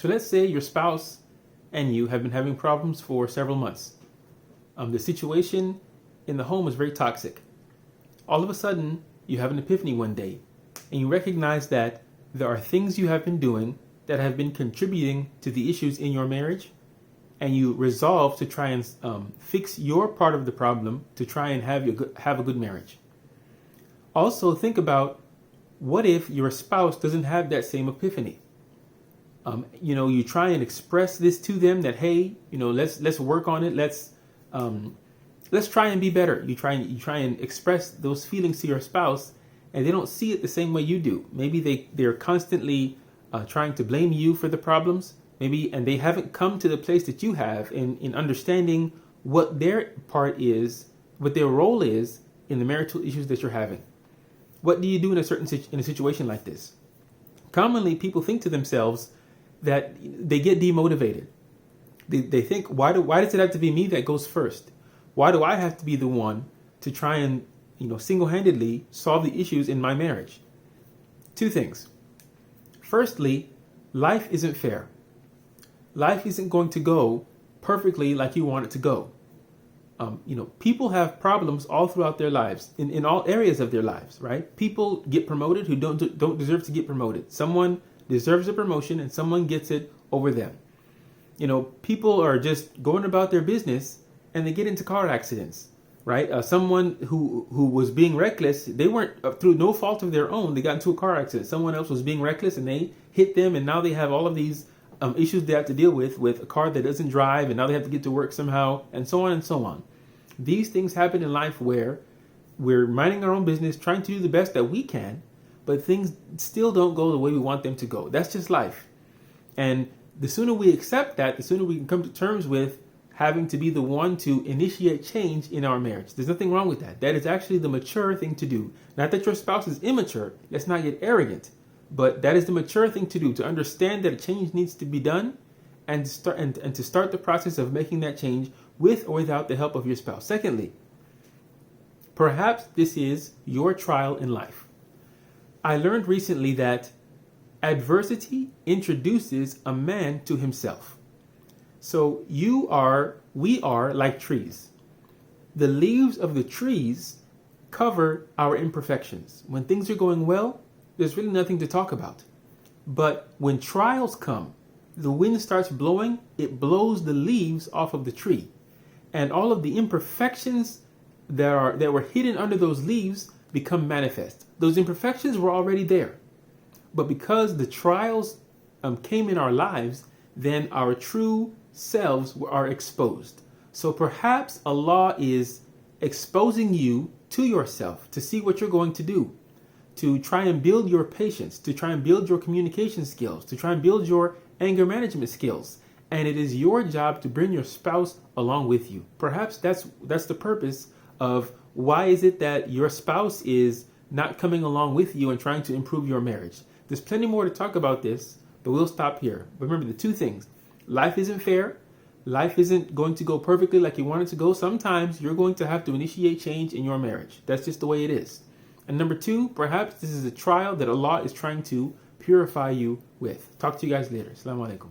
So let's say your spouse and you have been having problems for several months. The situation in the home is very toxic. All of a sudden, you have an epiphany one day, and you recognize that there are things you have been doing that have been contributing to the issues in your marriage, and you resolve to try and fix your part of the problem to try and have a good marriage. Also, think about, what if your spouse doesn't have that same epiphany? You try and express this to them that, hey, let's work on it. Let's try and be better. You try and express those feelings to your spouse, and they don't see it the same way you do. Maybe they're constantly trying to blame you for the problems. And they haven't come to the place that you have in understanding what their part is, what their role is in the marital issues that you're having. What do you do in a situation like this? Commonly, people think to themselves that they get demotivated. They think, why does it have to be me that goes first? Why do I have to be the one to try and single-handedly solve the issues in my marriage? Two things. Firstly, life isn't fair. Life isn't going to go perfectly like you want it to go. People have problems all throughout their lives, in all areas of their lives, right? People get promoted who don't deserve to get promoted. Someone deserves a promotion and someone gets it over them. People are just going about their business and they get into car accidents, right? Someone who was being reckless, they weren't, through no fault of their own, they got into a car accident. Someone else was being reckless and they hit them, and now they have all of these issues they have to deal with a car that doesn't drive, and now they have to get to work somehow, and so on and so on. These things happen in life where we're minding our own business, trying to do the best that we can, but things still don't go the way we want them to go. That's just life. And the sooner we accept that, the sooner we can come to terms with having to be the one to initiate change in our marriage. There's nothing wrong with that. That is actually the mature thing to do. Not that your spouse is immature. Let's not get arrogant. But that is the mature thing to do, to understand that a change needs to be done and to start the process of making that change with or without the help of your spouse. Secondly, perhaps this is your trial in life. I learned recently that adversity introduces a man to himself. So we are like trees. The leaves of the trees cover our imperfections. When things are going well, there's really nothing to talk about. But when trials come, the wind starts blowing, it blows the leaves off of the tree. And all of the imperfections that were hidden under those leaves become manifest. Those imperfections were already there. But because the trials came in our lives, then our true selves are exposed. So perhaps Allah is exposing you to yourself to see what you're going to do, to try and build your patience, to try and build your communication skills, to try and build your anger management skills. And it is your job to bring your spouse along with you. Perhaps that's the purpose of why is it that your spouse is not coming along with you and trying to improve your marriage. There's plenty more to talk about this, but we'll stop here. But remember the two things. Life isn't fair. Life isn't going to go perfectly like you want it to go. Sometimes you're going to have to initiate change in your marriage. That's just the way it is. And number two, perhaps this is a trial that Allah is trying to purify you with. Talk to you guys later. Assalamu alaikum.